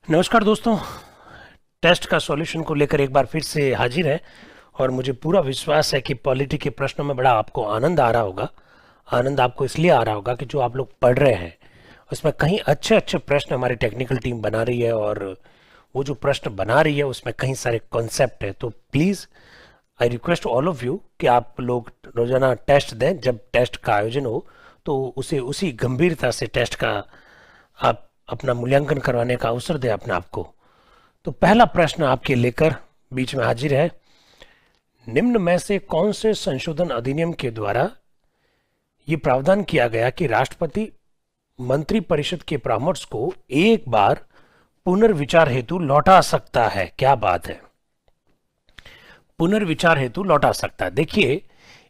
नमस्कार दोस्तों। टेस्ट का सॉल्यूशन को लेकर एक बार फिर से हाजिर है और मुझे पूरा विश्वास है कि पॉलिटी के प्रश्नों में बड़ा आपको आनंद आ रहा होगा। आनंद आपको इसलिए आ रहा होगा कि जो आप लोग पढ़ रहे हैं उसमें कहीं अच्छे अच्छे प्रश्न हमारी टेक्निकल टीम बना रही है और वो जो प्रश्न बना रही है उसमें कई सारे कॉन्सेप्ट है। तो please I request all of you कि आप लोग रोजाना टेस्ट दें। जब टेस्ट का आयोजन हो तो उसे उसी गंभीरता से टेस्ट का आप अपना मूल्यांकन करवाने का अवसर दें अपने आप को। तो पहला प्रश्न आपके लेकर बीच में हाजिर है। निम्न में से कौन से संशोधन अधिनियम के द्वारा ये प्रावधान किया गया कि राष्ट्रपति मंत्री परिषद के परामर्श को एक बार पुनर्विचार हेतु लौटा सकता है? क्या बात है, पुनर्विचार हेतु लौटा सकता है। देखिए,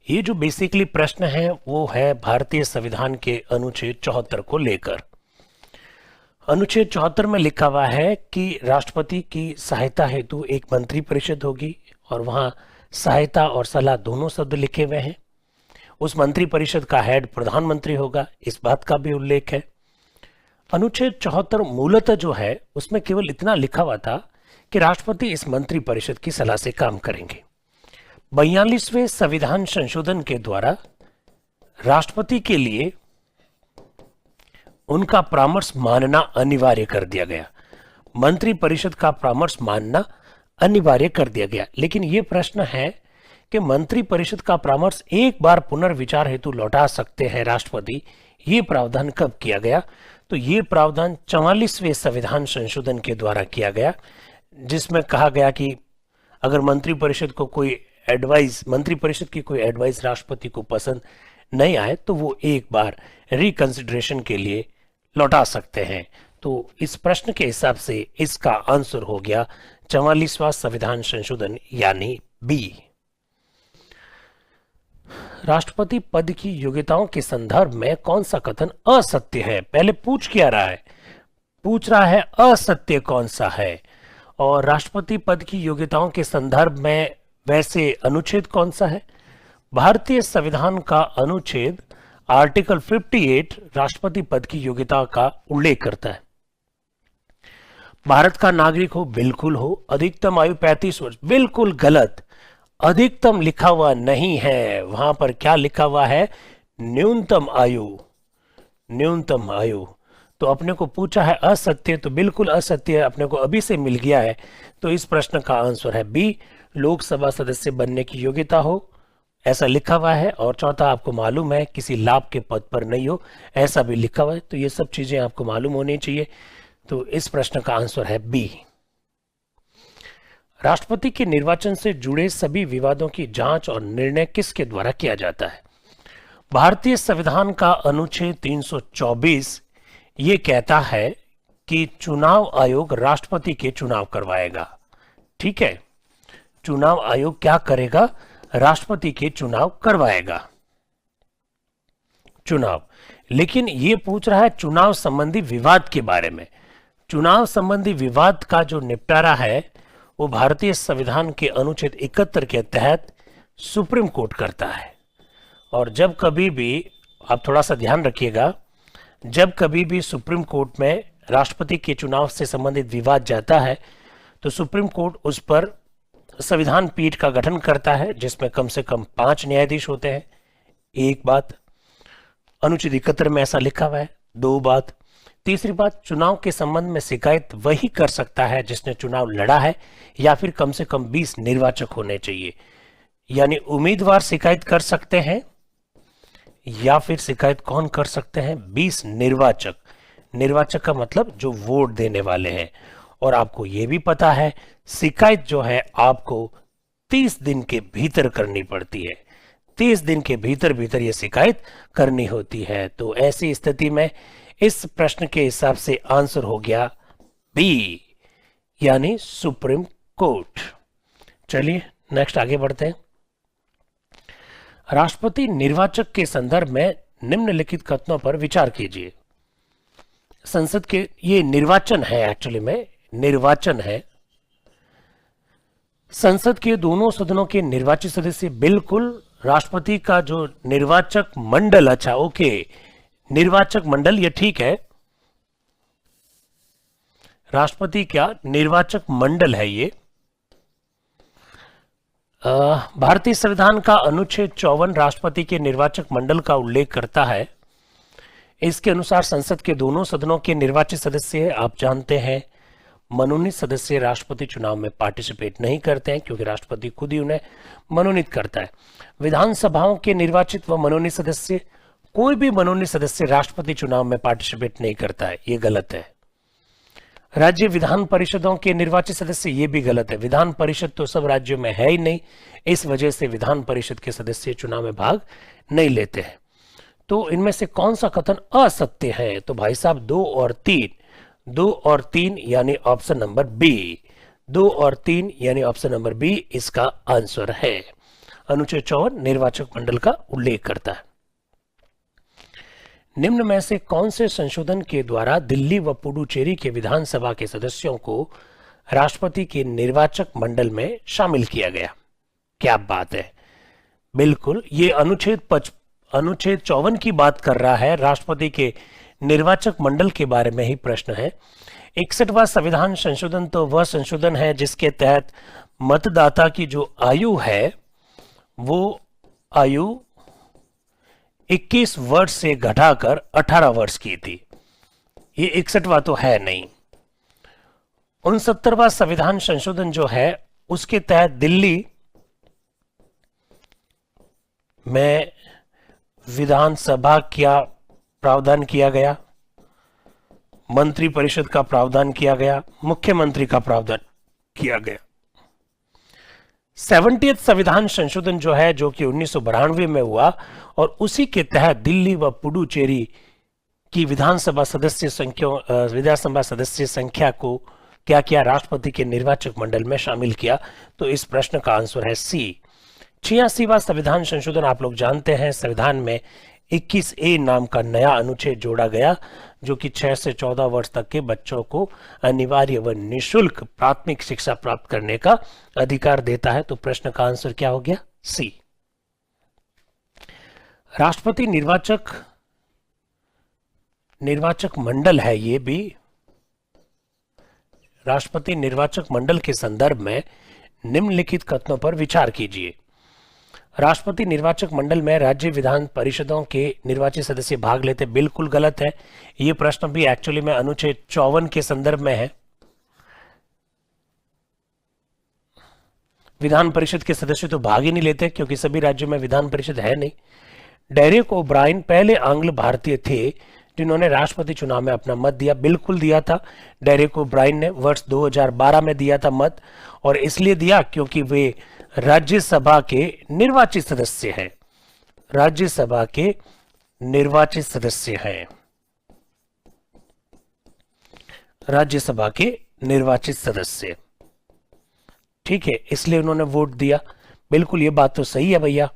ये जो बेसिकली प्रश्न है वो है भारतीय संविधान के अनुच्छेद 74 को लेकर। अनुच्छेद 74 में लिखा हुआ है कि राष्ट्रपति की सहायता हेतु एक मंत्री परिषद होगी और वहां सहायता और सलाह दोनों शब्द लिखे हुए हैं। उस मंत्री परिषद का हेड प्रधानमंत्री होगा, इस बात का भी उल्लेख है। अनुच्छेद 74 मूलतः जो है उसमें केवल इतना लिखा हुआ था कि राष्ट्रपति इस मंत्री परिषद की सलाह से काम करेंगे। 42वें संविधान संशोधन के द्वारा राष्ट्रपति के लिए उनका परामर्श मानना अनिवार्य कर दिया गया। मंत्री परिषद का परामर्श मानना अनिवार्य कर दिया गया। लेकिन यह प्रश्न है कि मंत्री परिषद का परामर्श एक बार पुनर्विचार हेतु लौटा सकते हैं राष्ट्रपति, ये प्रावधान कब किया गया? तो ये प्रावधान 44वें संविधान संशोधन के द्वारा किया गया, जिसमें कहा गया कि अगर मंत्री परिषद की कोई एडवाइस राष्ट्रपति को पसंद नहीं आए तो वो एक बार रिकंसिडरेशन के लिए लौटा सकते हैं। तो इस प्रश्न के हिसाब से इसका आंसर हो गया 44वां संविधान संशोधन यानी बी। राष्ट्रपति पद की योग्यताओं के संदर्भ में कौन सा कथन असत्य है? पहले पूछ रहा है असत्य कौन सा है, और राष्ट्रपति पद की योग्यताओं के संदर्भ में वैसे अनुच्छेद कौन सा है? भारतीय संविधान का अनुच्छेद आर्टिकल 58 राष्ट्रपति पद की योग्यता का उल्लेख करता है। भारत का नागरिक हो, बिल्कुल हो। अधिकतम आयु 35 वर्ष, बिल्कुल गलत। अधिकतम लिखा हुआ नहीं है, वहां पर क्या लिखा हुआ है? न्यूनतम आयु। न्यूनतम आयु तो अपने को पूछा है असत्य, तो बिल्कुल असत्य अपने को अभी से मिल गया है। तो इस प्रश्न का आंसर है बी, लोकसभा सदस्य बनने की योग्यता हो, ऐसा लिखा हुआ है। और चौथा, आपको मालूम है किसी लाभ के पद पर नहीं हो, ऐसा भी लिखा हुआ है। तो ये सब चीजें आपको मालूम होनी चाहिए। तो इस प्रश्न का आंसर है बी। राष्ट्रपति के निर्वाचन से जुड़े सभी विवादों की जांच और निर्णय किसके द्वारा किया जाता है? भारतीय संविधान का अनुच्छेद 324 ये कहता है कि चुनाव आयोग राष्ट्रपति के चुनाव करवाएगा। ठीक है, चुनाव आयोग क्या करेगा? राष्ट्रपति के चुनाव करवाएगा। चुनाव, लेकिन ये पूछ रहा है चुनाव संबंधी विवाद के बारे में। चुनाव संबंधी विवाद का जो निपटारा है वो भारतीय संविधान के अनुच्छेद 71 के तहत सुप्रीम कोर्ट करता है। और जब कभी भी, आप थोड़ा सा ध्यान रखिएगा, जब कभी भी सुप्रीम कोर्ट में राष्ट्रपति के चुनाव से संबंधित विवाद जाता है तो सुप्रीम कोर्ट उस पर संविधान पीठ का गठन करता है, जिसमें कम से कम 5 न्यायाधीश होते हैं। एक बात, अनुच्छेद 71 में ऐसा लिखा हुआ है। 2 बात, तीसरी बात, चुनाव के संबंध में शिकायत वही कर सकता है जिसने चुनाव लड़ा है, या फिर कम से कम 20 निर्वाचक होने चाहिए। यानी उम्मीदवार शिकायत कर सकते हैं, या फिर शिकायत कौन कर सकते हैं? 20 निर्वाचक। निर्वाचक का मतलब जो वोट देने वाले हैं। और आपको यह भी पता है शिकायत जो है आपको 30 दिन के भीतर करनी पड़ती है। 30 दिन के भीतर यह शिकायत करनी होती है। तो ऐसी स्थिति में इस प्रश्न के हिसाब से आंसर हो गया बी, यानी सुप्रीम कोर्ट। चलिए नेक्स्ट आगे बढ़ते हैं। राष्ट्रपति निर्वाचक के संदर्भ में निम्नलिखित कथनों पर विचार कीजिए। संसद के, ये निर्वाचन है, एक्चुअली में निर्वाचन है। संसद के दोनों सदनों के निर्वाचित सदस्य, बिल्कुल। राष्ट्रपति का जो निर्वाचक मंडल, अच्छा ओके, निर्वाचक मंडल ये ठीक है। राष्ट्रपति क्या निर्वाचक मंडल है ये। भारतीय संविधान का अनुच्छेद 54 राष्ट्रपति के निर्वाचक मंडल का उल्लेख करता है। इसके अनुसार संसद के दोनों सदनों के निर्वाचित सदस्य, आप जानते हैं, मनोनीत सदस्य राष्ट्रपति चुनाव में पार्टिसिपेट नहीं करते हैं क्योंकि राष्ट्रपति खुद ही उन्हें मनोनीत करता है। विधानसभाओं के निर्वाचित व मनोनीत सदस्य, कोई भी मनोनीत सदस्य राष्ट्रपति चुनाव में पार्टिसिपेट नहीं करता है, ये गलत है। राज्य विधान परिषदों के निर्वाचित सदस्य, ये भी गलत है। विधान परिषद तो सब राज्यों में है ही नहीं, इस वजह से विधान परिषद के सदस्य चुनाव में भाग नहीं लेते हैं। तो इनमें से कौन सा कथन असत्य है? तो भाई साहब 2 और 3 यानी ऑप्शन नंबर बी। 2 और 3 यानी ऑप्शन नंबर बी इसका आंसर है। अनुच्छेद 54 निर्वाचक मंडल का उल्लेख करता है। निम्न में से कौन से संशोधन के द्वारा दिल्ली व पुडुचेरी के विधानसभा के सदस्यों को राष्ट्रपति के निर्वाचक मंडल में शामिल किया गया? क्या बात है, बिल्कुल ये अनुच्छेद 54 की बात कर रहा है। राष्ट्रपति के निर्वाचक मंडल के बारे में ही प्रश्न है। 61वां संविधान संशोधन तो वह संशोधन है जिसके तहत मतदाता की जो आयु है वो आयु 21 वर्ष से घटाकर 18 वर्ष की थी। ये 61वां तो है नहीं। 69वां संविधान संशोधन जो है उसके तहत दिल्ली में विधानसभा क्या प्रावधान किया गया, मंत्रिपरिषद का प्रावधान किया गया, मुख्यमंत्री का प्रावधान किया गया। 70th संविधान संशोधन जो है जो कि 1992 में हुआ और उसी के तहत दिल्ली व पुडुचेरी की विधानसभा सदस्य संख्या को क्या किया? राष्ट्रपति के निर्वाचक मंडल में शामिल किया। तो इस प्रश्न का आंसर है सी। 86वां संविधान संशोधन आप लोग जानते हैं, संविधान में 21A नाम का नया अनुच्छेद जोड़ा गया जो कि 6 से 14 वर्ष तक के बच्चों को अनिवार्य व निःशुल्क प्राथमिक शिक्षा प्राप्त करने का अधिकार देता है। तो प्रश्न का आंसर क्या हो गया? सी। राष्ट्रपति निर्वाचक मंडल है ये भी। राष्ट्रपति निर्वाचक मंडल के संदर्भ में निम्नलिखित कथनों पर विचार कीजिए। राष्ट्रपति निर्वाचक मंडल में राज्य विधान परिषदों के निर्वाचित सदस्य भाग लेते, बिल्कुल गलत है। यह प्रश्न भी एक्चुअली में अनुच्छेद 54 के संदर्भ में है। विधान परिषद के सदस्य तो भाग ही नहीं लेते क्योंकि सभी राज्यों में विधान परिषद है नहीं। डेरेक ओब्रायन पहले आंग्ल भारतीय थे जिन्होंने राष्ट्रपति चुनाव में अपना मत दिया, बिल्कुल दिया था। डेरेक ओब्रायन ने वर्ष 2012 में दिया था मत, और इसलिए दिया क्योंकि वे राज्यसभा के निर्वाचित सदस्य हैं। राज्यसभा के निर्वाचित सदस्य हैं। राज्यसभा के निर्वाचित सदस्य, ठीक है, इसलिए उन्होंने वोट दिया। बिल्कुल ये बात तो सही है भैया।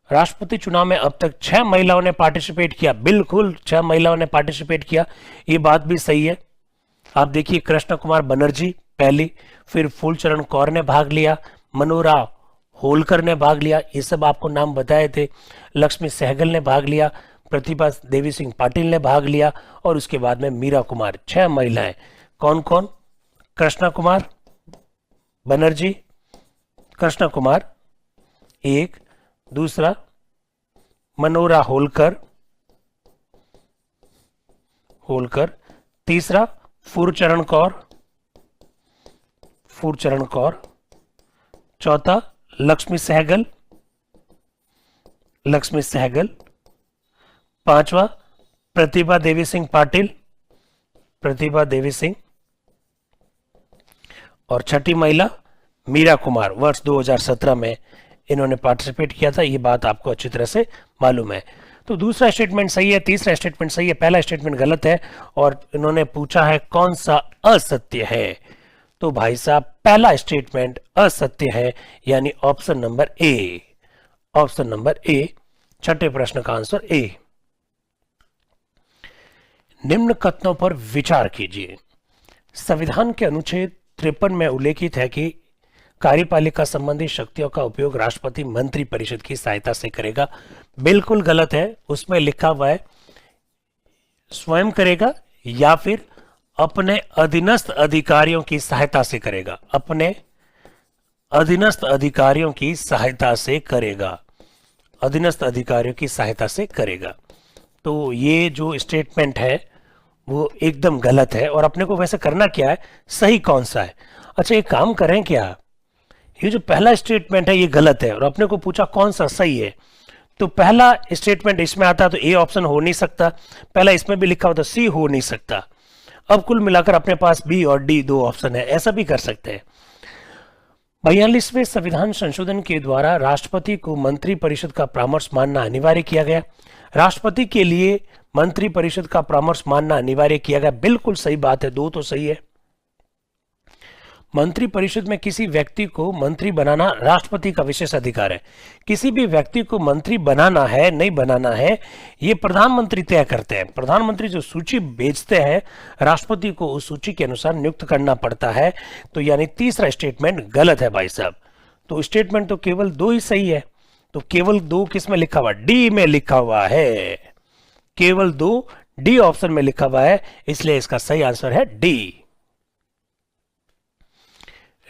राष्ट्रपति चुनाव में अब तक 6 महिलाओं ने पार्टिसिपेट किया, बिल्कुल 6 महिलाओं ने पार्टिसिपेट किया, ये बात भी सही है। आप देखिए कृष्ण कुमार बनर्जी पहली, फिर फूलचरण कौर ने भाग लिया, मनोरा होलकर ने भाग लिया, ये सब आपको नाम बताए थे। लक्ष्मी सहगल ने भाग लिया, प्रतिभा देवी सिंह पाटिल ने भाग लिया, और उसके बाद में मीरा कुमार। 6 महिलाएं। कौन कौन? कृष्ण कुमार बनर्जी, कृष्ण कुमार एक, दूसरा मनोरा होलकर, तीसरा फूलचरण कौर, चौथा लक्ष्मी सहगल, पांचवा प्रतिभा देवी सिंह पाटिल, और छठी महिला मीरा कुमार। वर्ष 2017 में इन्होंने पार्टिसिपेट किया था, ये बात आपको अच्छी तरह से मालूम है। तो दूसरा स्टेटमेंट सही है, तीसरा स्टेटमेंट सही है, पहला स्टेटमेंट गलत है। और इन्होंने पूछा है कौन सा असत्य है, तो भाई साहब पहला स्टेटमेंट असत्य है, यानी option number A. Option number A, छठे प्रश्न का आंसर ए। निम्न कथनों पर विचार कीजिए। संविधान के अनुच्छेद 53 में उल्लेखित है कि कार्यपालिका संबंधी शक्तियों का उपयोग राष्ट्रपति मंत्रिपरिषद की सहायता से करेगा। बिल्कुल गलत है। उसमें लिखा हुआ है स्वयं करेगा या फिर अपने अधीनस्थ अधिकारियों की सहायता से करेगा, अपने अधीनस्थ अधिकारियों की सहायता से करेगा, अधीनस्थ अधिकारियों की सहायता से करेगा। तो ये जो स्टेटमेंट है वो एकदम गलत है। और अपने को वैसे करना क्या है, सही कौन सा है। अच्छा एक काम करें क्या, ये जो पहला स्टेटमेंट है ये गलत है और अपने को पूछा कौन सा सही है, तो पहला स्टेटमेंट इसमें आता है तो ए ऑप्शन हो नहीं सकता, पहला इसमें भी लिखा हो तो सी हो नहीं सकता। अब कुल मिलाकर अपने पास बी और डी दो ऑप्शन है, ऐसा भी कर सकते हैं। 42वें संविधान संशोधन के द्वारा राष्ट्रपति को मंत्रिपरिषद का परामर्श मानना अनिवार्य किया गया। राष्ट्रपति के लिए मंत्रिपरिषद का परामर्श मानना अनिवार्य किया गया, बिल्कुल सही बात है, दो तो सही है। मंत्रिपरिषद में किसी व्यक्ति को मंत्री बनाना राष्ट्रपति का विशेष अधिकार है। किसी भी व्यक्ति को मंत्री बनाना है नहीं बनाना है ये प्रधानमंत्री तय करते हैं। प्रधानमंत्री जो सूची भेजते हैं राष्ट्रपति को उस सूची के अनुसार नियुक्त करना पड़ता है। तो यानी तीसरा स्टेटमेंट गलत है भाई साहब। तो स्टेटमेंट तो केवल दो ही सही है, तो केवल दो किस में लिखा हुआ, डी में लिखा हुआ है, केवल दो डी ऑप्शन में लिखा हुआ है, इसलिए इसका सही आंसर है डी।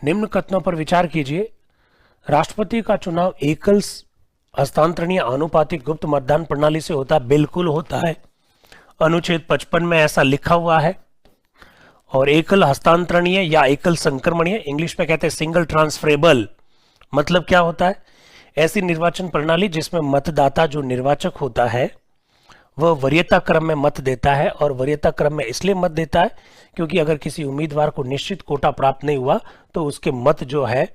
निम्न कथनों पर विचार कीजिए। राष्ट्रपति का चुनाव एकल हस्तांतरणीय आनुपातिक गुप्त मतदान प्रणाली से होता है, बिल्कुल होता है, अनुच्छेद 55 में ऐसा लिखा हुआ है। और एकल हस्तांतरणीय या एकल संक्रमणीय, इंग्लिश में कहते हैं सिंगल ट्रांसफरेबल, मतलब क्या होता है, ऐसी निर्वाचन प्रणाली जिसमें मतदाता जो निर्वाचक होता है वह वरीयता क्रम में मत देता है। और वरीयता क्रम में इसलिए मत देता है क्योंकि अगर किसी उम्मीदवार को निश्चित कोटा प्राप्त नहीं हुआ तो उसके मत जो है,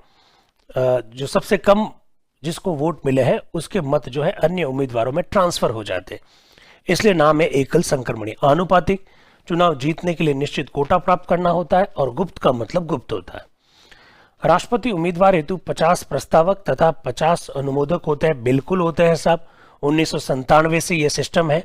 जो सबसे कम जिसको वोट मिले हैं उसके मत जो है अन्य उम्मीदवारों में ट्रांसफर हो जाते, इसलिए नाम है एकल संक्रमणीय। आनुपातिक, चुनाव जीतने के लिए निश्चित कोटा प्राप्त करना होता है, और गुप्त का मतलब गुप्त होता है। राष्ट्रपति उम्मीदवार हेतु 50 प्रस्तावक तथा 50 अनुमोदक होते हैं, बिल्कुल होते हैं साहब। 1997 से यह सिस्टम है,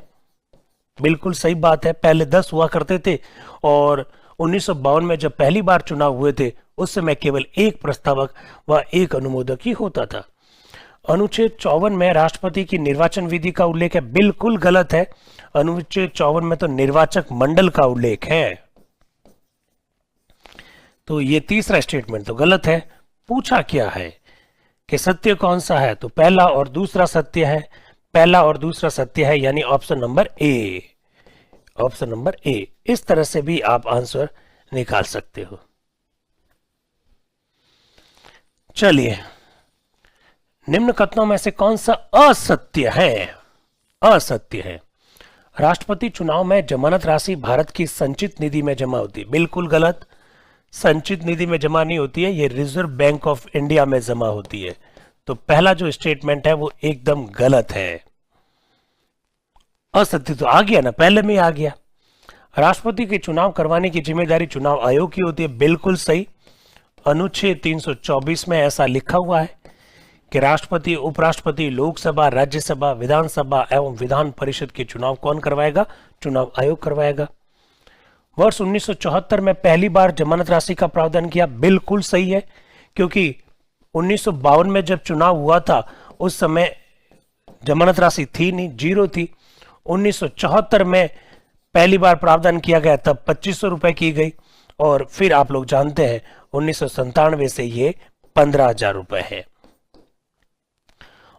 बिल्कुल सही बात है। पहले 10 हुआ करते थे और 1952 में जब पहली बार चुनाव हुए थे उस समय केवल एक प्रस्तावक व एक अनुमोदक ही होता था। अनुच्छेद 54 में राष्ट्रपति की निर्वाचन विधि का उल्लेख है, बिल्कुल गलत है। अनुच्छेद 54 में तो निर्वाचक मंडल का उल्लेख है, तो ये तीसरा स्टेटमेंट तो गलत है। पूछा क्या है कि सत्य कौन सा है, तो पहला और दूसरा सत्य है, पहला और दूसरा सत्य है, यानी option number A, option number A. इस तरह से भी आप आंसर निकाल सकते हो। चलिए, निम्न कथनों में से कौन सा असत्य है, असत्य है। राष्ट्रपति चुनाव में जमानत राशि भारत की संचित निधि में जमा होती है, बिल्कुल गलत। संचित निधि में जमा नहीं होती है, ये रिजर्व बैंक ऑफ इंडिया में जमा होती है। तो पहला जो स्टेटमेंट है वो एकदम गलत है। असत्य तो आ गया ना, पहले में आ गया। राष्ट्रपति के चुनाव करवाने की जिम्मेदारी चुनाव आयोग की होती है, बिल्कुल सही। अनुच्छेद 324 में ऐसा लिखा हुआ है कि राष्ट्रपति, उपराष्ट्रपति, लोकसभा, राज्यसभा, विधानसभा एवं विधान परिषद के चुनाव कौन करवाएगा, चुनाव आयोग करवाएगा। वर्ष 1974 में पहली बार जमानत राशि का प्रावधान किया, बिल्कुल सही है, क्योंकि 1952 में जब चुनाव हुआ था उस समय जमानत राशि थी नहीं, जीरो थी। 1974 में पहली बार प्रावधान किया गया, तब 2500 रुपए की गई, और फिर आप लोग जानते हैं 1997 से ये 15,000 रुपए है।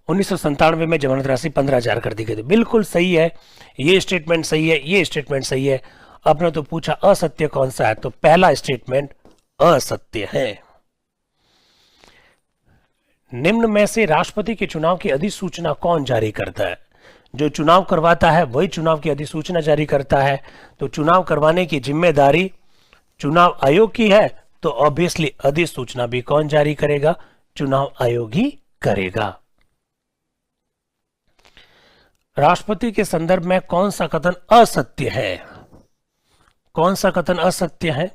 1997 में जमानत राशि 15,000 कर दी गई थी, बिल्कुल सही है। ये स्टेटमेंट सही है, ये स्टेटमेंट सही है। आपने तो पूछा असत्य कौन सा है, तो पहला स्टेटमेंट असत्य है। निम्न में से राष्ट्रपति के चुनाव की अधिसूचना कौन जारी करता है, जो चुनाव करवाता है वही चुनाव की अधिसूचना जारी करता है। तो चुनाव करवाने की जिम्मेदारी चुनाव आयोग की है, तो ऑब्वियसली अधिसूचना भी कौन जारी करेगा, चुनाव आयोग ही करेगा। राष्ट्रपति के संदर्भ में कौन सा कथन असत्य है, कौन सा कथन असत्य है।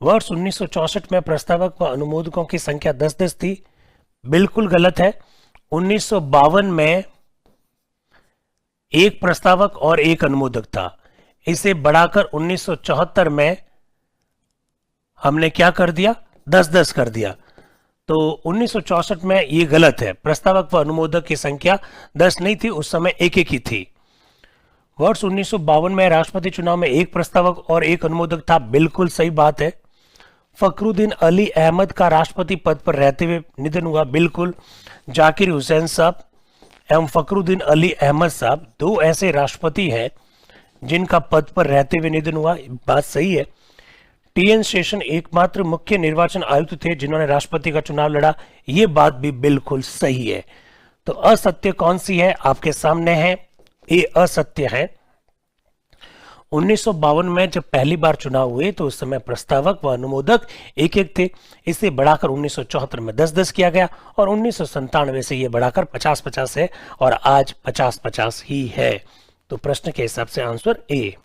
वर्ष 1964 में प्रस्तावक व अनुमोदकों की संख्या 10-10 थी, बिल्कुल गलत है। 1952 में एक प्रस्तावक और एक अनुमोदक था, इसे बढ़ाकर 1974 में हमने क्या कर दिया, 10-10 कर दिया। तो 1964 में ये गलत है, प्रस्तावक व अनुमोदक की संख्या 10 नहीं थी, उस समय एक एक ही थी। वर्ष 1952 में राष्ट्रपति चुनाव में एक प्रस्तावक और एक अनुमोदक था, बिल्कुल सही बात है। फखरुद्दीन अली अहमद का राष्ट्रपति पद पर रहते हुए निधन हुआ, बिल्कुल। जाकिर हुसैन साहब एवं फखरुद्दीन अली अहमद साहब दो ऐसे राष्ट्रपति हैं जिनका पद पर रहते हुए निधन हुआ, बात सही है। टीएन शेषन एकमात्र मुख्य निर्वाचन आयुक्त थे जिन्होंने राष्ट्रपति का चुनाव लड़ा, ये बात भी बिल्कुल सही है। तो असत्य कौन सी है आपके सामने है, ये असत्य है। 1952 में जब पहली बार चुनाव हुए तो उस समय प्रस्तावक व अनुमोदक एक एक थे, इसे बढ़ाकर 1974 में 10-10 किया गया और 1997 से यह बढ़ाकर 50-50 है और आज 50-50 ही है। तो प्रश्न के हिसाब से आंसर ए।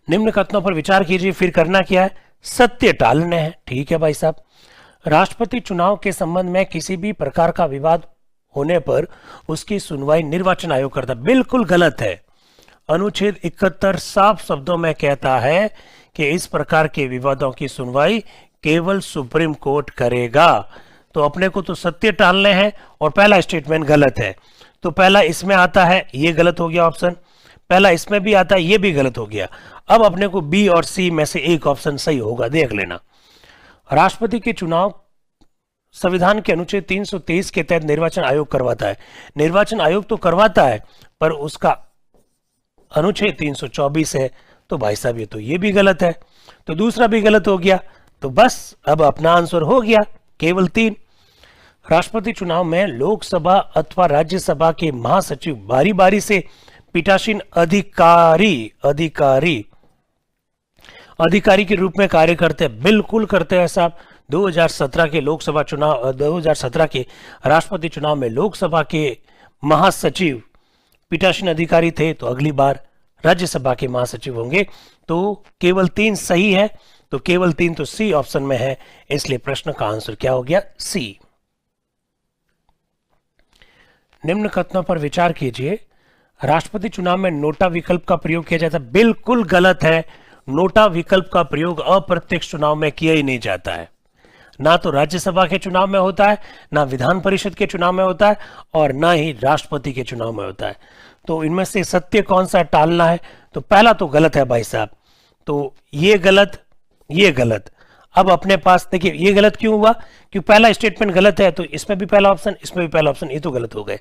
निम्न कथनों पर विचार कीजिए, फिर करना क्या है, सत्य टालने हैं। ठीक है भाई साहब। राष्ट्रपति चुनाव के संबंध में किसी भी प्रकार का विवाद होने पर उसकी सुनवाई निर्वाचन आयोग करता, बिल्कुल गलत है। अनुच्छेद 71 साफ शब्दों में कहता है कि इस प्रकार के विवादों की सुनवाई केवल सुप्रीम कोर्ट करेगा। तो अपने को तो सत्य टालने हैं और पहला स्टेटमेंट गलत है, तो पहला इसमें आता है, ये गलत हो गया ऑप्शन। पहला इसमें भी आता है, ये भी गलत हो गया। अब अपने को बी और सी में से एक ऑप्शन सही होगा, देख लेना। राष्ट्रपति के चुनाव संविधान के अनुच्छेद 323 के तहत निर्वाचन आयोग करवाता है। निर्वाचन आयोग तो करवाता है पर उसका अनुच्छेद 324 है, तो भाई साहब ये भी गलत है, तो दूसरा भी गलत हो गया। तो बस अब अपना आंसर हो गया केवल 3। राष्ट्रपति चुनाव में लोकसभा अथवा राज्यसभा के महासचिव बारी बारी से पीठासीन अधिकारी के रूप में कार्य करते हैं, बिल्कुल करते हैं साहब। 2017 के लोकसभा चुनाव 2017 के राष्ट्रपति चुनाव में लोकसभा के महासचिव पीठासीन अधिकारी थे, तो अगली बार राज्यसभा के महासचिव होंगे। तो केवल 3 सही है, तो केवल 3 तो सी ऑप्शन में है, इसलिए प्रश्न का आंसर क्या हो गया, सी। निम्न कथनों पर विचार कीजिए, राष्ट्रपति चुनाव में नोटा विकल्प का प्रयोग किया जाता है, बिल्कुल गलत है। नोटा विकल्प का प्रयोग अप्रत्यक्ष चुनाव में किया ही नहीं जाता है, ना तो राज्यसभा के चुनाव में होता है, ना विधान परिषद के चुनाव में होता है और ना ही राष्ट्रपति के चुनाव में होता है। तो इनमें से सत्य कौन सा टालना है, तो पहला तो गलत है भाई साहब, तो ये गलत, ये गलत। अब अपने पास देखिए ये गलत क्यों हुआ, क्योंकि पहला स्टेटमेंट गलत है, तो इसमें भी पहला ऑप्शन, इसमें भी पहला ऑप्शन, ये तो गलत हो गए।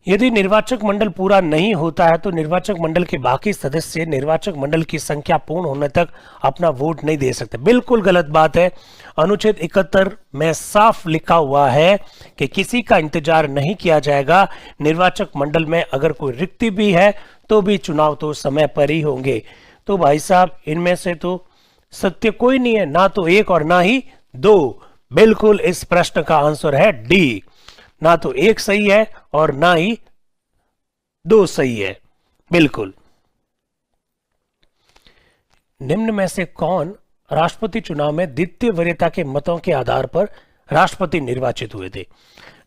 यदि निर्वाचक मंडल पूरा नहीं होता है तो निर्वाचक मंडल के बाकी सदस्य निर्वाचक मंडल की संख्या पूर्ण होने तक अपना वोट नहीं दे सकते, बिल्कुल गलत बात है। अनुच्छेद 71 में साफ लिखा हुआ है कि किसी का इंतजार नहीं किया जाएगा। निर्वाचक मंडल में अगर कोई रिक्ति भी है तो भी चुनाव तो समय पर ही होंगे। तो भाई साहब इनमें से तो सत्य कोई नहीं है, ना तो 1 और ना ही 2। बिल्कुल इस प्रश्न का आंसर है डी, ना तो 1 सही है और ना ही 2 सही है, बिल्कुल। निम्न में से कौन राष्ट्रपति चुनाव में द्वितीय वरीयता के मतों के आधार पर राष्ट्रपति निर्वाचित हुए थे?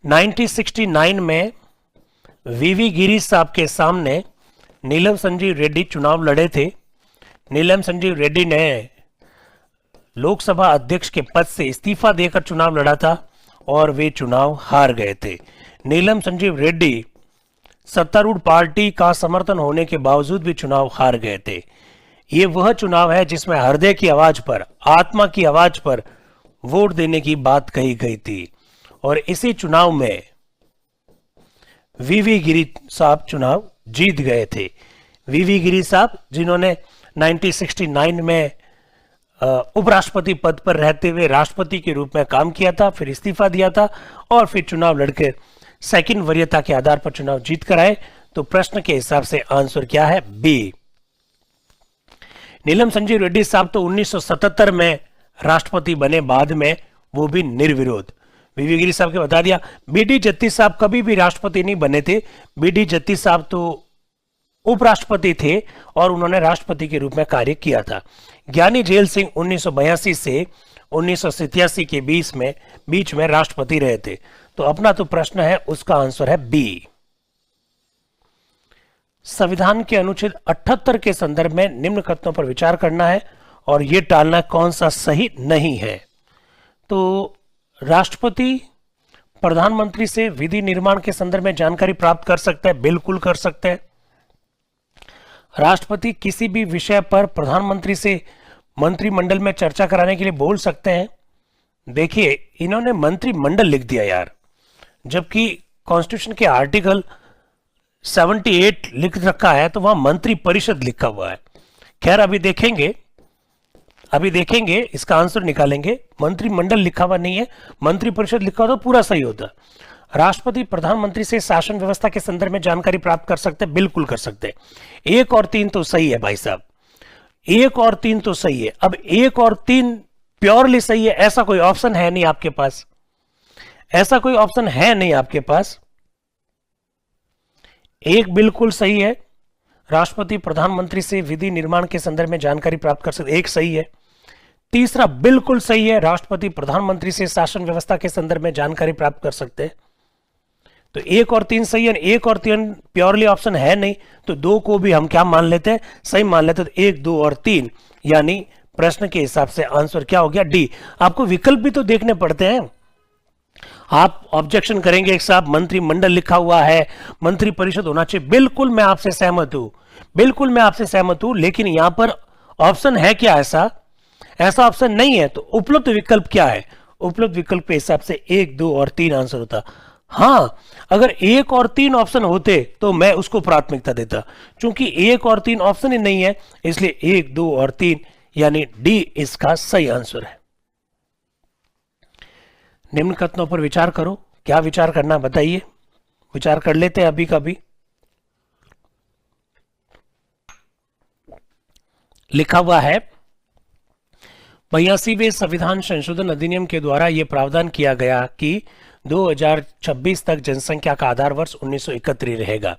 1969 में वीवी गिरी साहब के सामने नीलम संजीव रेड्डी चुनाव लड़े थे। नीलम संजीव रेड्डी ने लोकसभा अध्यक्ष के पद से इस्तीफा देकर चुनाव लड़ा था और वे चुनाव हार गए थे। नीलम संजीव रेड्डी सत्तारूढ़ पार्टी का समर्थन होने के बावजूद भी चुनाव हार गए थे। ये वह चुनाव है जिसमें हृदय की आवाज पर, आत्मा की आवाज पर वोट देने की बात कही गई थी और इसी चुनाव में वीवी गिरी साहब चुनाव जीत गए थे। वीवी गिरी साहब जिन्होंने 1969 में उपराष्ट्रपति पद पर रहते हुए राष्ट्रपति के रूप में काम किया था, फिर इस्तीफा दिया था और फिर चुनाव लड़कर सेकंड वरीयता के आधार पर चुनाव जीत कर आए। तो प्रश्न के हिसाब से आंसर क्या है, बी। नीलम संजीव रेड्डी साहब तो 1977 में राष्ट्रपति बने, बाद में वो भी निर्विरोध। वीवी गिरी साहब के बता दिया। बीडी जत्ती साहब कभी भी राष्ट्रपति नहीं बने थे। बीडी जत्ती साहब तो उपराष्ट्रपति थे और उन्होंने राष्ट्रपति के रूप में कार्य किया था। ज्ञानी झेल सिंह 1982 से 1987 के बीच में राष्ट्रपति रहे थे। तो अपना तो प्रश्न है, उसका आंसर है बी। संविधान के अनुच्छेद 78 के संदर्भ में निम्न कथनों पर विचार करना है और यह टालना कौन सा सही नहीं है। तो राष्ट्रपति प्रधानमंत्री से विधि निर्माण के संदर्भ में जानकारी प्राप्त कर सकता है? बिल्कुल कर सकते हैं। राष्ट्रपति किसी भी विषय पर प्रधानमंत्री से मंत्रिमंडल में चर्चा कराने के लिए बोल सकते हैं। देखिए, इन्होंने मंत्रिमंडल लिख दिया यार, जबकि कॉन्स्टिट्यूशन के आर्टिकल 78 लिख रखा है, तो वहां मंत्री परिषद लिखा हुआ है। खैर, अभी देखेंगे इसका आंसर निकालेंगे। मंत्रिमंडल लिखा हुआ नहीं है, मंत्री परिषद लिखा हुआ तो पूरा सही होता। राष्ट्रपति प्रधानमंत्री से शासन व्यवस्था के संदर्भ में जानकारी प्राप्त कर सकते हैं? बिल्कुल कर सकते हैं। 1 और 3 तो सही है भाई साहब, 1 और 3 तो सही है। अब 1 और 3 प्योरली सही है, ऐसा कोई ऑप्शन है नहीं आपके पास, ऐसा कोई ऑप्शन है नहीं आपके पास। 1 बिल्कुल सही है, राष्ट्रपति प्रधानमंत्री से विधि निर्माण के संदर्भ में जानकारी प्राप्त कर सकते, 1 सही है। तीसरा बिल्कुल सही है, राष्ट्रपति प्रधानमंत्री से शासन व्यवस्था के संदर्भ में जानकारी प्राप्त कर सकते हैं। तो 1 और 3 सही है, 1 और 3 प्योरली ऑप्शन है नहीं, तो 2 को भी हम क्या मान लेते हैं? सही मान लेते हैं। तो 1, 2 और 3, यानी प्रश्न के हिसाब से आंसर क्या हो गया? डी। आपको विकल्प भी तो देखने पड़ते हैं। आप ऑब्जेक्शन करेंगे एक साहब मंत्रिमंडल लिखा हुआ है, मंत्री परिषद होना चाहिए, बिल्कुल मैं आपसे सहमत हूं, बिल्कुल मैं आपसे सहमत हूं, लेकिन यहां पर ऑप्शन है क्या? ऐसा ऑप्शन नहीं है। तो उपलब्ध विकल्प क्या है? उपलब्ध विकल्प के हिसाब से 1, 2 और 3 आंसर होता। हाँ, अगर 1 और 3 ऑप्शन होते तो मैं उसको प्राथमिकता देता, क्योंकि 1 और 3 ऑप्शन ही नहीं है, इसलिए 1, 2 और 3 यानी डी इसका सही आंसर है। निम्न कथनों पर विचार करो। क्या विचार करना बताइए, विचार कर लेते हैं अभी कभी। लिखा हुआ है 82वें संविधान संशोधन अधिनियम के द्वारा यह प्रावधान किया गया कि 2026 तक जनसंख्या का आधार वर्ष 1931 रहेगा।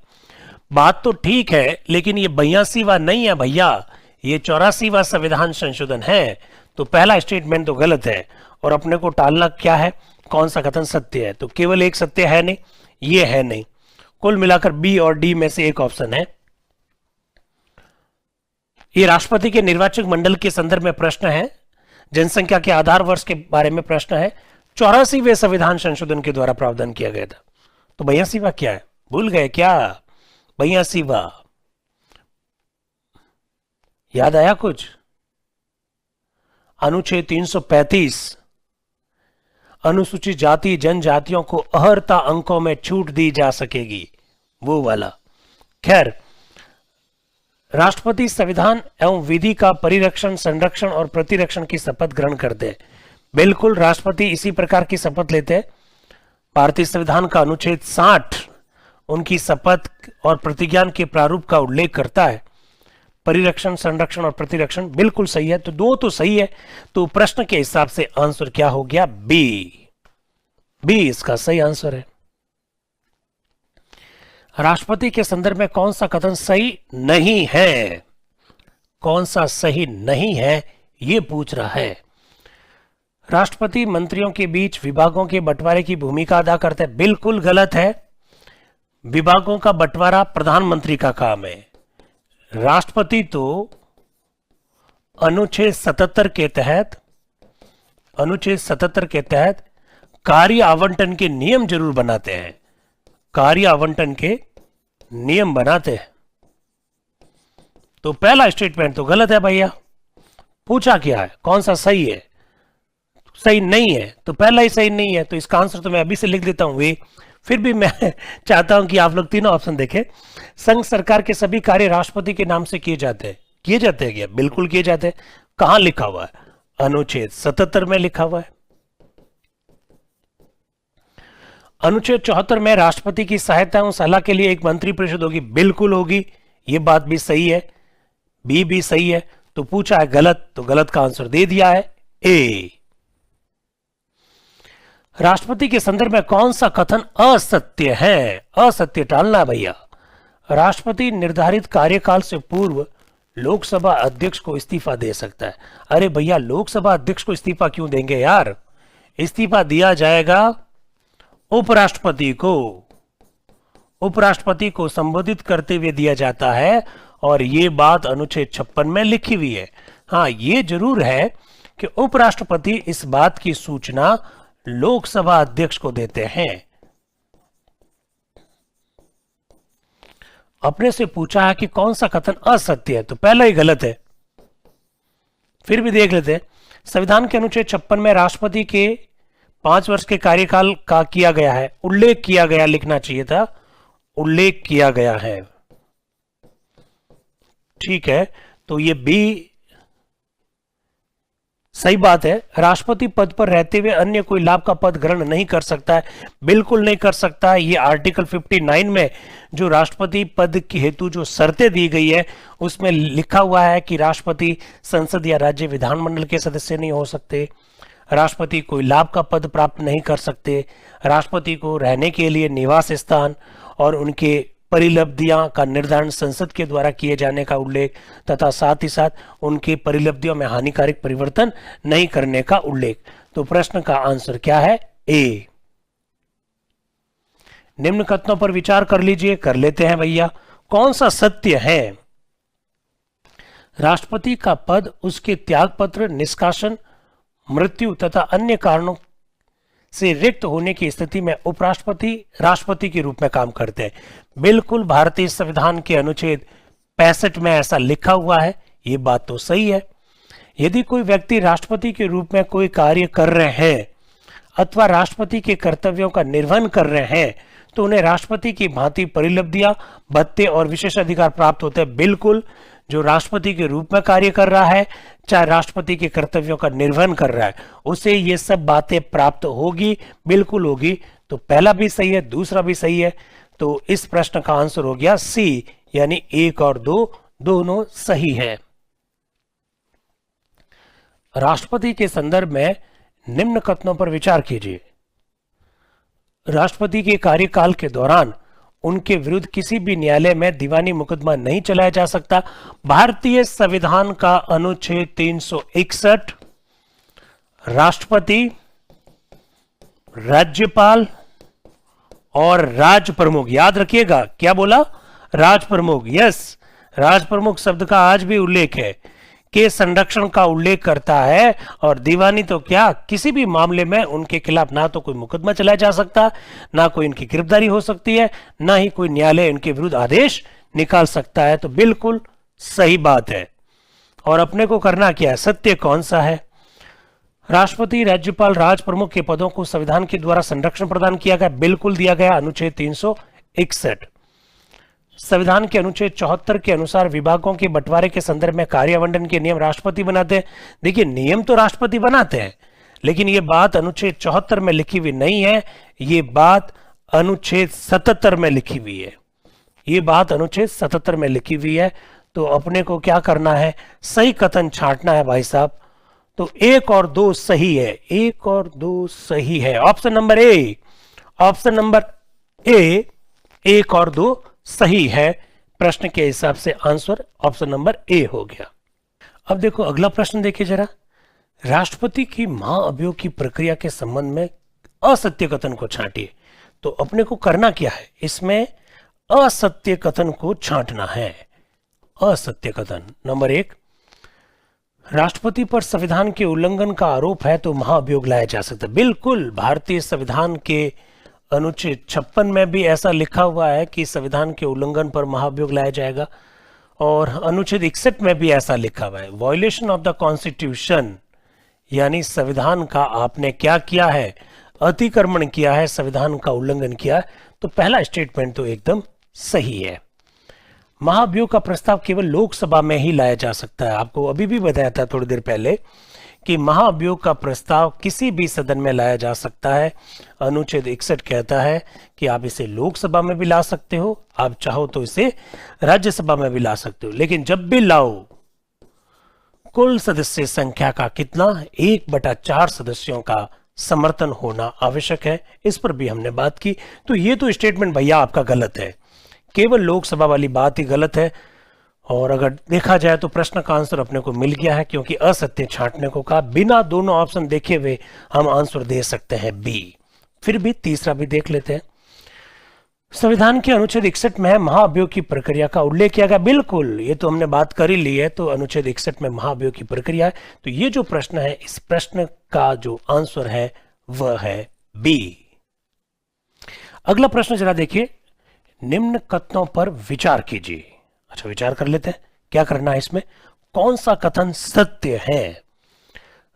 बात तो ठीक है, लेकिन ये 82वां नहीं है भैया, ये 84वां संविधान संशोधन है। तो पहला स्टेटमेंट तो गलत है, और अपने को टालना क्या है? कौन सा कथन सत्य है? तो केवल एक सत्य है नहीं, ये है नहीं। कुल मिलाकर बी और डी में से एक ऑप्शन है। ये राष्ट्रपति के निर्वाचक मंडल के संदर्भ में प्रश्न है, जनसंख्या के आधार वर्ष के बारे में प्रश्न है, 84वें संविधान संशोधन के द्वारा प्रावधान किया गया था। तो 82वां क्या है? भूल गए क्या? 82वां याद आया कुछ? अनुच्छेद 335, अनुसूचित जाति जनजातियों को अर्हता अंकों में छूट दी जा सकेगी, वो वाला। खैर, राष्ट्रपति संविधान एवं विधि का परिरक्षण, संरक्षण और प्रतिरक्षण की शपथ ग्रहण करते हैं। बिल्कुल, राष्ट्रपति इसी प्रकार की शपथ लेते हैं। भारतीय संविधान का अनुच्छेद 60 उनकी शपथ और प्रतिज्ञा के प्रारूप का उल्लेख करता है। परिरक्षण, संरक्षण और प्रतिरक्षण बिल्कुल सही है, तो 2 तो सही है। तो प्रश्न के हिसाब से आंसर क्या हो गया? बी। बी इसका सही आंसर है। राष्ट्रपति के संदर्भ में कौन सा कथन सही नहीं है? कौन सा सही नहीं है यह पूछ रहा है। राष्ट्रपति मंत्रियों के बीच विभागों के बंटवारे की भूमिका अदा करते हैं, बिल्कुल गलत है। विभागों का बंटवारा प्रधानमंत्री का काम है। राष्ट्रपति तो अनुच्छेद 77 के तहत कार्य आवंटन के नियम जरूर बनाते हैं, कार्य आवंटन के नियम बनाते हैं। तो पहला स्टेटमेंट तो गलत है भैया। पूछा क्या है? कौन सा सही है? सही नहीं है, तो पहला ही सही नहीं है, तो इसका आंसर तो मैं अभी से लिख देता हूं वे। फिर भी मैं चाहता हूं कि आप लोग तीनों ऑप्शन देखें। संघ सरकार के सभी कार्य राष्ट्रपति के नाम से किए जाते हैं। किए जाते हैं क्या? बिल्कुल किए जाते हैं। कहां लिखा हुआ है? अनुच्छेद 77 में लिखा हुआ है। अनुच्छेद 74 में राष्ट्रपति की सहायता एवं सलाह के लिए एक मंत्री परिषद होगी, बिल्कुल होगी, यह बात भी सही है। बी भी सही है। तो पूछा है गलत, तो गलत का आंसर दे दिया है ए। राष्ट्रपति के संदर्भ में कौन सा कथन असत्य है? असत्य टालना भैया। राष्ट्रपति निर्धारित कार्यकाल से पूर्व लोकसभा अध्यक्ष को इस्तीफा दे सकता है। अरे भैया, लोकसभा अध्यक्ष को इस्तीफा क्यों देंगे यार? इस्तीफा दिया जाएगा उपराष्ट्रपति को। उपराष्ट्रपति को संबोधित करते हुए दिया जाता है, और यह बात अनुच्छेद 56 में लिखी हुई है। हाँ, यह जरूर है कि उपराष्ट्रपति इस बात की सूचना लोकसभा अध्यक्ष को देते हैं। अपने से पूछा है कि कौन सा कथन असत्य है, तो पहला ही गलत है। फिर भी देख लेते हैं। संविधान के अनुच्छेद 56 में राष्ट्रपति के 5 वर्ष के कार्यकाल का किया गया है, उल्लेख किया गया, लिखना चाहिए था उल्लेख किया गया है। ठीक है, तो ये बी सही बात है। राष्ट्रपति पद पर रहते हुए अन्य कोई लाभ का पद ग्रहण नहीं कर सकता है, बिल्कुल नहीं कर सकता है। ये आर्टिकल 59 में जो राष्ट्रपति पद के हेतु जो शर्तें दी गई है उसमें लिखा हुआ है कि राष्ट्रपति संसद या राज्य विधानमंडल के सदस्य नहीं हो सकते, राष्ट्रपति कोई लाभ का पद प्राप्त नहीं कर सकते, राष्ट्रपति को रहने के लिए निवास स्थान और उनके परिलब्धियां का निर्धारण संसद के द्वारा किए जाने का उल्लेख तथा साथ ही साथ उनके परिलब्धियों में हानिकारक परिवर्तन नहीं करने का उल्लेख। तो प्रश्न का आंसर क्या है? ए। निम्न कथनों पर विचार कर लीजिए। कर लेते हैं भैया। कौन सा सत्य है? राष्ट्रपति का पद उसके त्यागपत्र, निष्कासन, मृत्यु तथा अन्य कारणों से रिक्त होने की स्थिति में उपराष्ट्रपति राष्ट्रपति के रूप में काम करते हैं। बिल्कुल भारतीय संविधान के अनुच्छेद 65 में ऐसा लिखा हुआ है, ये बात तो सही है। यदि कोई व्यक्ति राष्ट्रपति के रूप में कोई कार्य कर रहे हैं अथवा राष्ट्रपति के कर्तव्यों का निर्वहन कर रहे हैं तो उन्हें राष्ट्रपति की भांति परिलब्धियां, भत्ते और विशेष अधिकार प्राप्त होते हैं। बिल्कुल, जो राष्ट्रपति के रूप में कार्य कर रहा है, चाहे राष्ट्रपति के कर्तव्यों का निर्वहन कर रहा है, उसे ये सब बातें प्राप्त होगी, बिल्कुल होगी। तो पहला भी सही है, दूसरा भी सही है। तो इस प्रश्न का आंसर हो गया सी, यानी 1 और 2 दोनों सही है। राष्ट्रपति के संदर्भ में निम्न कथनों पर विचार कीजिए। राष्ट्रपति के कार्यकाल के दौरान उनके विरुद्ध किसी भी न्यायालय में दीवानी मुकदमा नहीं चलाया जा सकता। भारतीय संविधान का अनुच्छेद 361 राष्ट्रपति, राज्यपाल और राज प्रमुख, याद रखिएगा क्या बोला? राज प्रमुख। यस, राज प्रमुख शब्द का आज भी उल्लेख है, के संरक्षण का उल्लेख करता है। और दीवानी तो क्या, किसी भी मामले में उनके खिलाफ ना तो कोई मुकदमा चलाया जा सकता, ना कोई इनकी गिरफ्तारी हो सकती है, ना ही कोई न्यायालय इनके विरुद्ध आदेश निकाल सकता है। तो बिल्कुल सही बात है। और अपने को करना क्या है? सत्य कौन सा है? राष्ट्रपति, राज्यपाल, राज प्रमुख के पदों को संविधान के द्वारा संरक्षण प्रदान किया गया, बिल्कुल दिया गया, अनुच्छेद 361। संविधान के अनुच्छेद 74 के अनुसार विभागों के बंटवारे के संदर्भ में कार्यावंटन के नियम राष्ट्रपति बनाते हैं। देखिए, नियम तो राष्ट्रपति बनाते हैं, लेकिन ये बात अनुच्छेद 74 में लिखी हुई नहीं है, ये बात अनुच्छेद 77 में लिखी हुई है। ये बात अनुच्छेद 77 में लिखी हुई है। तो अपने को क्या करना है? सही कथन छांटना है भाई साहब। तो 1 और 2 सही है, 1 और 2 सही है। Option number A, option number A 1 और 2 सही है। प्रश्न के हिसाब से आंसर ऑप्शन नंबर ए हो गया। अब देखो अगला प्रश्न देखिए जरा। राष्ट्रपति की महाअभियोग की प्रक्रिया के संबंध में असत्य कथन को छांटिए। तो अपने को करना क्या है? इसमें असत्य कथन को छांटना है। असत्य कथन नंबर 1, राष्ट्रपति पर संविधान के उल्लंघन का आरोप है तो महाअभियोग लाया जा सकता है। बिल्कुल, भारतीय संविधान के अनुच्छेद 56 में भी ऐसा लिखा हुआ है कि संविधान के उल्लंघन पर महाअभियोग लाया जाएगा। और अनुच्छेद 61 में भी ऐसा लिखा हुआ है, वायलेशन ऑफ द कॉन्स्टिट्यूशन, यानी संविधान का आपने क्या किया है? अतिक्रमण किया है, संविधान का उल्लंघन किया है। तो पहला स्टेटमेंट तो एकदम सही है। महाअभियोग का प्रस्ताव केवल लोकसभा में ही लाया जा सकता है। आपको अभी भी बताया था थोड़ी देर पहले कि महाअभियोग का प्रस्ताव किसी भी सदन में लाया जा सकता है। अनुच्छेद 61 कहता है कि आप इसे लोकसभा में भी ला सकते हो, आप चाहो तो इसे राज्यसभा में भी ला सकते हो, लेकिन जब भी लाओ कुल सदस्य संख्या का कितना? 1/4 सदस्यों का समर्थन होना आवश्यक है। इस पर भी हमने बात की। तो ये तो स्टेटमेंट भैया आपका गलत है, केवल लोकसभा वाली बात ही गलत है। और अगर देखा जाए तो प्रश्न का आंसर अपने को मिल गया है, क्योंकि असत्य छांटने को कहा। बिना दोनों ऑप्शन देखे हुए हम आंसर दे सकते हैं बी। फिर भी तीसरा भी देख लेते हैं। संविधान के अनुच्छेद 61 में महाअभियोग की प्रक्रिया का उल्लेख किया गया। बिल्कुल, ये तो हमने बात कर ही ली है। तो अनुच्छेद 61 में महाअभियोग की प्रक्रिया है। तो ये जो प्रश्न है, इस प्रश्न का जो आंसर है वह है बी। अगला प्रश्न जरा देखिए, निम्न कथनों पर विचार कीजिए। अच्छा, विचार कर लेते हैं क्या करना है इसमें। कौन सा कथन सत्य है?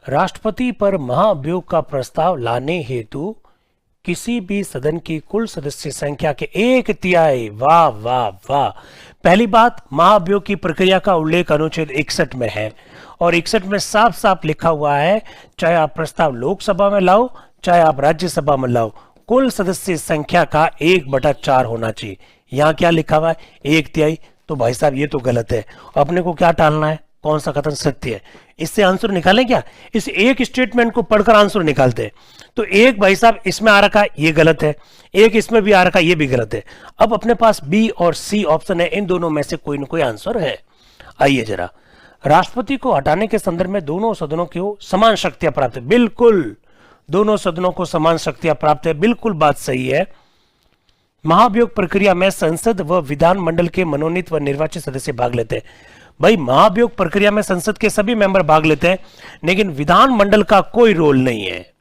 राष्ट्रपति पर महाभियोग का प्रस्ताव लाने हेतु किसी भी सदन की कुल सदस्य संख्या के 1/3, वाह वाह वाह। पहली बात, महाभियोग की प्रक्रिया का उल्लेख अनुच्छेद 61 में है और 61 में साफ साफ लिखा हुआ है, चाहे आप प्रस्ताव लोकसभा में लाओ चाहे आप राज्यसभा में लाओ, कुल सदस्य संख्या का 1/4 होना चाहिए। यहां क्या लिखा हुआ है? 1/3। तो भाई साहब ये तो गलत है। अपने को क्या टालना है? कौन सा कथन सत्य है? इससे आंसर निकालें क्या? इस एक स्टेटमेंट को पढ़कर आंसर निकालते हैं। तो एक भाई साहब इसमें आ रखा है, ये गलत है। एक इसमें भी आ रखा है, ये भी गलत है। अब अपने पास बी और सी ऑप्शन है, इन दोनों में से कोई ना कोई आंसर है। आइए जरा, राष्ट्रपति को हटाने के संदर्भ में दोनों सदनों को समान शक्तियां प्राप्त है। बिल्कुल, दोनों सदनों को समान शक्तियां प्राप्त है, बिल्कुल बात सही है। महाभियोग प्रक्रिया में संसद व विधानमंडल के मनोनीत व निर्वाचित सदस्य भाग लेते हैं। भाई, महाभियोग प्रक्रिया में संसद के सभी मेंबर भाग लेते हैं, लेकिन विधानमंडल का कोई रोल नहीं है।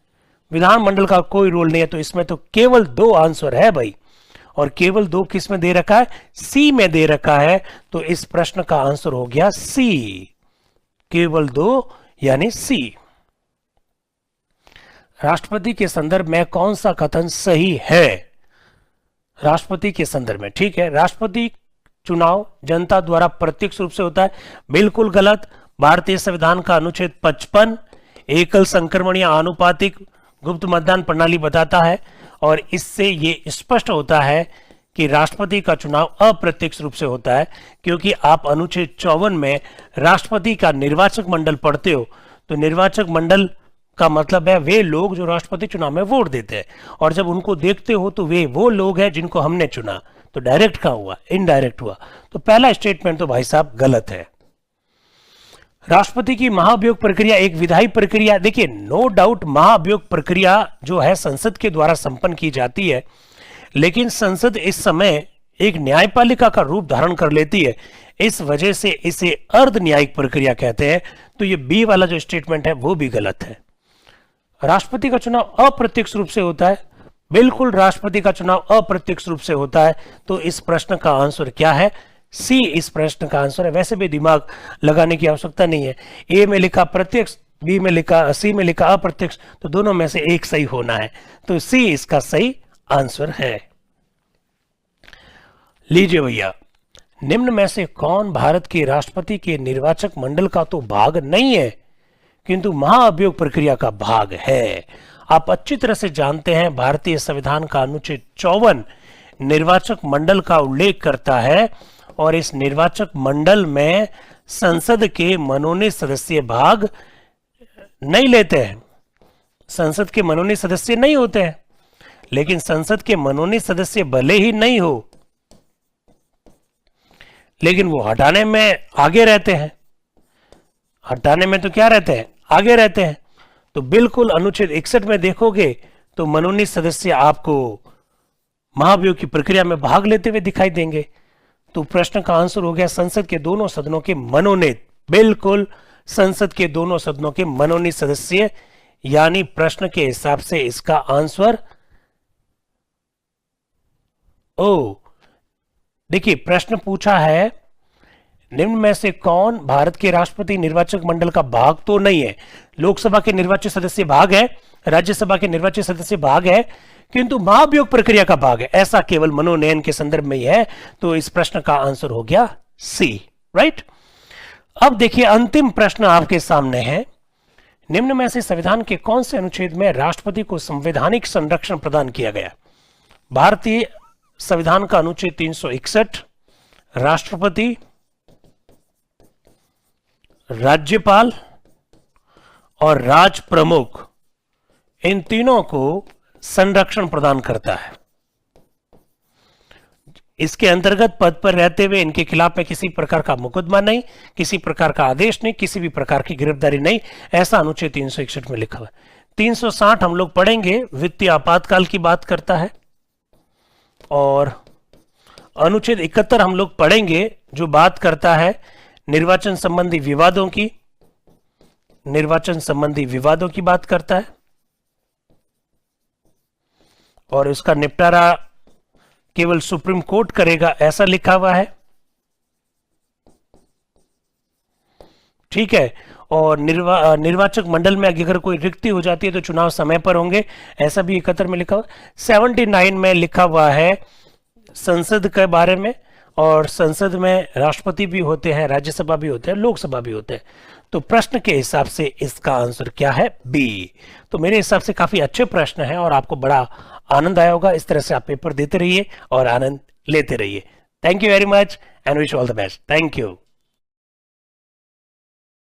विधानमंडल का कोई रोल नहीं है, तो इसमें तो केवल 2 आंसर है भाई, और केवल 2 किस में दे रखा है? सी में दे रखा है। तो इस प्रश्न का आंसर हो गया सी, केवल 2 यानी सी। राष्ट्रपति के संदर्भ में कौन सा कथन सही है? राष्ट्रपति के संदर्भ में, ठीक है, राष्ट्रपति चुनाव जनता द्वारा प्रत्यक्ष रूप से होता है, बिल्कुल गलत। भारतीय संविधान का अनुच्छेद 55 एकल संक्रमण या आनुपातिक गुप्त मतदान प्रणाली बताता है, और इससे ये स्पष्ट होता है कि राष्ट्रपति का चुनाव अप्रत्यक्ष रूप से होता है, क्योंकि आप अनुच्छेद 54 में राष्ट्रपति का निर्वाचक मंडल पढ़ते हो। तो निर्वाचक मंडल का मतलब है वे लोग जो राष्ट्रपति चुनाव में वोट देते हैं, और जब उनको देखते हो तो वे वो लोग हैं जिनको हमने चुना। तो डायरेक्ट का हुआ, इनडायरेक्ट हुआ। तो पहला स्टेटमेंट तो भाई साहब गलत है। राष्ट्रपति की महाभियोग प्रक्रिया एक विधायी प्रक्रिया, देखिए नो डाउट महाभियोग प्रक्रिया जो है संसद के द्वारा संपन्न की जाती है, लेकिन संसद इस समय एक न्यायपालिका का रूप धारण कर लेती है, इस वजह से इसे अर्ध न्यायिक प्रक्रिया कहते हैं। तो ये बी वाला जो स्टेटमेंट है वो भी गलत है। राष्ट्रपति का चुनाव अप्रत्यक्ष रूप से होता है, बिल्कुल राष्ट्रपति का चुनाव अप्रत्यक्ष रूप से होता है। तो इस प्रश्न का आंसर क्या है? सी इस प्रश्न का आंसर है। वैसे भी दिमाग लगाने की आवश्यकता नहीं है। ए में लिखा प्रत्यक्ष, बी में लिखा, सी में लिखा अप्रत्यक्ष, तो दोनों में से एक सही होना है। तो सी इसका सही आंसर है। लीजिए भैया, निम्न में से कौन भारत के राष्ट्रपति के निर्वाचक मंडल का तो भाग नहीं है, किंतु महाअभियोग प्रक्रिया का भाग है? आप अच्छी तरह से जानते हैं भारतीय संविधान का अनुच्छेद 54 निर्वाचक मंडल का उल्लेख करता है, और इस निर्वाचक मंडल में संसद के मनोनीत सदस्य भाग नहीं लेते हैं। संसद के मनोनीत सदस्य नहीं होते हैं, लेकिन संसद के मनोनीत सदस्य भले ही नहीं हो, लेकिन वो हटाने में आगे रहते हैं। हटाने में तो क्या रहते हैं? आगे रहते हैं। तो बिल्कुल अनुच्छेद 61 में देखोगे तो मनोनीत सदस्य आपको महाभियोग की प्रक्रिया में भाग लेते हुए दिखाई देंगे। तो प्रश्न का आंसर हो गया संसद के दोनों सदनों के मनोनीत, बिल्कुल संसद के दोनों सदनों के मनोनीत सदस्य, यानी प्रश्न के हिसाब से इसका आंसर ओ, देखिए प्रश्न पूछा है निम्न में से कौन भारत के राष्ट्रपति निर्वाचक मंडल का भाग तो नहीं है। लोकसभा के निर्वाचित सदस्य भाग है, राज्यसभा के निर्वाचित सदस्य भाग है, किंतु महाभियोग प्रक्रिया का भाग है, ऐसा केवल मनोनयन के संदर्भ में ही है। तो इस प्रश्न का आंसर हो गया सी, राइट। अब देखिए अंतिम प्रश्न आपके सामने है, निम्न में से संविधान के कौन से अनुच्छेद में राष्ट्रपति को संवैधानिक संरक्षण प्रदान किया गया? भारतीय संविधान का अनुच्छेद 361 राष्ट्रपति, राज्यपाल और राज प्रमुख, इन तीनों को संरक्षण प्रदान करता है। इसके अंतर्गत पद पर रहते हुए इनके खिलाफ में किसी प्रकार का मुकदमा नहीं, किसी प्रकार का आदेश नहीं, किसी भी प्रकार की गिरफ्तारी नहीं, ऐसा अनुच्छेद 361 में लिखा हुआ है। 360 हम लोग पढ़ेंगे, वित्तीय आपातकाल की बात करता है, और अनुच्छेद 71 हम लोग पढ़ेंगे जो बात करता है निर्वाचन संबंधी विवादों की, निर्वाचन संबंधी विवादों की बात करता है। और इसका निपटारा केवल सुप्रीम कोर्ट करेगा, ऐसा लिखा हुआ है। ठीक है। और निर्वाचक मंडल में अगर कोई रिक्ति हो जाती है तो चुनाव समय पर होंगे, ऐसा भी 71 में लिखा हुआ। 79 में लिखा हुआ है संसद के बारे में, और संसद में राष्ट्रपति भी होते हैं, राज्यसभा भी होते हैं, लोकसभा भी होते हैं। तो प्रश्न के हिसाब से इसका आंसर क्या है? बी। तो मेरे हिसाब से काफी अच्छे प्रश्न हैं और आपको बड़ा आनंद आया होगा। इस तरह से आप पेपर देते रहिए और आनंद लेते रहिए। Thank you very much and wish all the best. Thank you.